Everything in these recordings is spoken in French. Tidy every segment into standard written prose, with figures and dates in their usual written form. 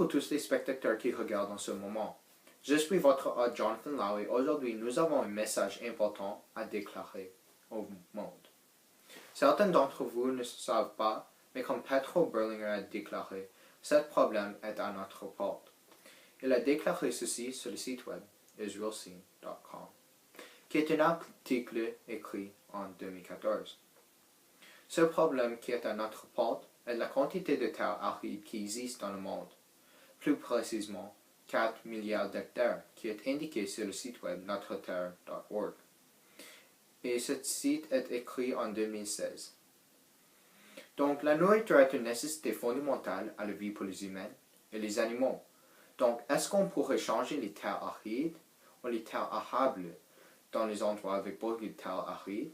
pour tous les spectateurs qui regardent en ce moment. Je suis votre hôte Jonathan Lau et aujourd'hui nous avons un message important à déclarer au monde. Certains d'entre vous ne savent pas, mais comme Petro Berlinger a déclaré, ce problème est à notre porte. Il a déclaré ceci sur le site web israelscene.com, qui est un article écrit en 2014. Ce problème qui est à notre porte est la quantité de terre aride qui existe dans le monde, plus précisément 4 milliards d'hectares, qui est indiqué sur le site web notreterre.org. Et ce site est écrit en 2016. Donc, la nourriture est une nécessité fondamentale à la vie pour les humains et les animaux. Donc, est-ce qu'on pourrait changer les terres arides ou les terres arables dans les endroits avec beaucoup de terres arides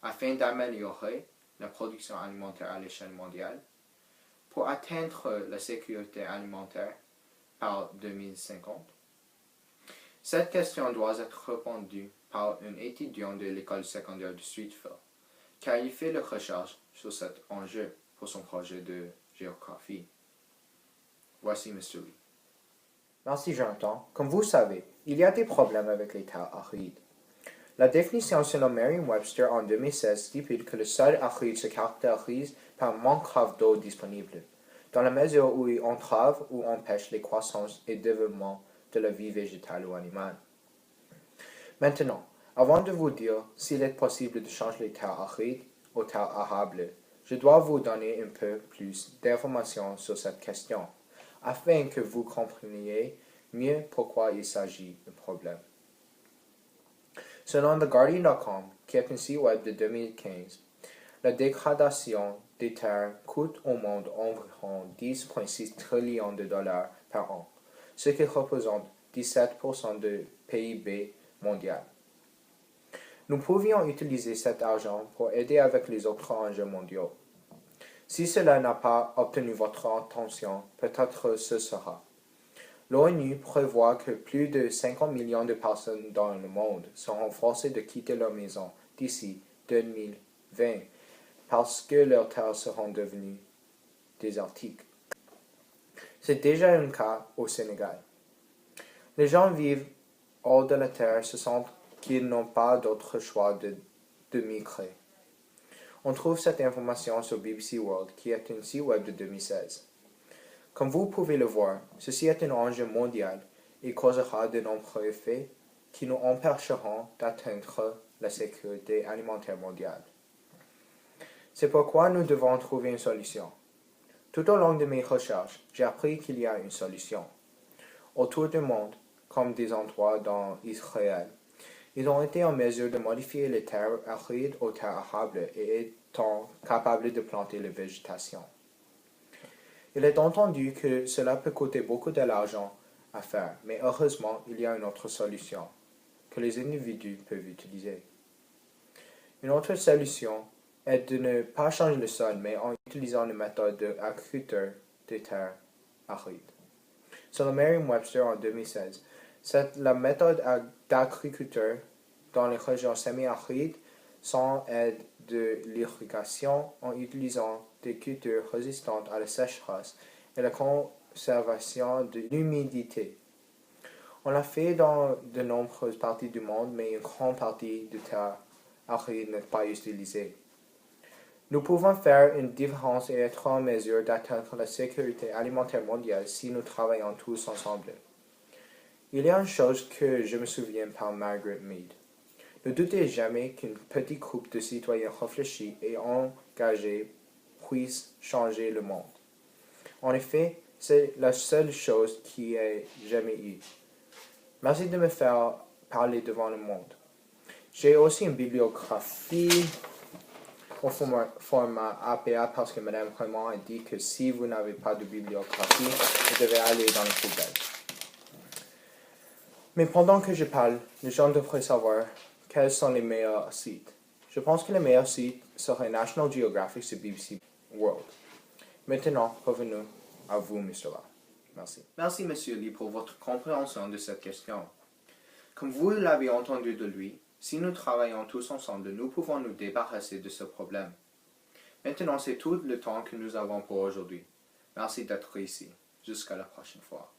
afin d'améliorer la production alimentaire à l'échelle mondiale pour atteindre la sécurité alimentaire par 2050? Cette question doit être répondue par un étudiant de l'école secondaire de Streetville, car il fait la recherche sur cet enjeu pour son projet de géographie. Voici M. Lee. Merci Jonathan. Comme vous savez, il y a des problèmes avec les terres arides. La définition selon Merriam-Webster en 2016 stipule que le sol aride se caractérise par un manque grave d'eau disponible, dans la mesure où il entrave ou empêche les croissances et développement de la vie végétale ou animale. Maintenant, avant de vous dire s'il est possible de changer les terres arides aux terres arables, je dois vous donner un peu plus d'informations sur cette question, afin que vous compreniez mieux pourquoi il s'agit d'un problème. Selon TheGuardian.com, qui est un site web de 2015, la dégradation des terres coûte au monde environ 10,6 trillions de dollars par an, ce qui représente 17% du PIB mondial. Nous pouvions utiliser cet argent pour aider avec les autres enjeux mondiaux. Si cela n'a pas obtenu votre attention, peut-être ce sera. L'ONU prévoit que plus de 50 millions de personnes dans le monde seront forcées de quitter leur maison d'ici 2020 parce que leurs terres seront devenues désertiques. C'est déjà un cas au Sénégal. Les gens vivent hors de la terre se sentent qu'ils n'ont pas d'autre choix de migrer. On trouve cette information sur BBC World, qui est un site web de 2016. Comme vous pouvez le voir, ceci est un enjeu mondial et causera de nombreux effets qui nous empêcheront d'atteindre la sécurité alimentaire mondiale. C'est pourquoi nous devons trouver une solution. Tout au long de mes recherches, j'ai appris qu'il y a une solution. Autour du monde, comme des endroits dans Israël, ils ont été en mesure de modifier les terres arides aux terres arables et étant capables de planter la végétation. Il est entendu que cela peut coûter beaucoup d'argent à faire, mais heureusement, il y a une autre solution que les individus peuvent utiliser. Une autre solution est de ne pas changer le sol, mais en utilisant la méthode d'agriculture des terres arides. Selon Merriam-Webster en 2016, c'est la méthode d'agriculture dans les régions semi-arides sans aide de l'irrigation en utilisant des cultures résistantes à la sécheresse et la conservation de l'humidité. On l'a fait dans de nombreuses parties du monde, mais une grande partie de terre aride n'est pas utilisée. Nous pouvons faire une différence et être en mesure d'atteindre la sécurité alimentaire mondiale si nous travaillons tous ensemble. Il y a une chose que je me souviens par Margaret Mead. Ne doutez jamais qu'un petit groupe de citoyens réfléchis et engagés puisse changer le monde. En effet, c'est la seule chose qui ait jamais eu. Merci de me faire parler devant le monde. J'ai aussi une bibliographie au format APA parce que Mme Raymond a dit que si vous n'avez pas de bibliographie, vous devez aller dans les poubelles. Mais pendant que je parle, les gens devraient savoir quels sont les meilleurs sites. Je pense que le meilleur site serait National Geographic sur BBC World. Maintenant, revenons à vous, Mr. Lau. Merci. Merci, M. Lee, pour votre compréhension de cette question. Comme vous l'avez entendu de lui, si nous travaillons tous ensemble, nous pouvons nous débarrasser de ce problème. Maintenant, c'est tout le temps que nous avons pour aujourd'hui. Merci d'être ici. Jusqu'à la prochaine fois.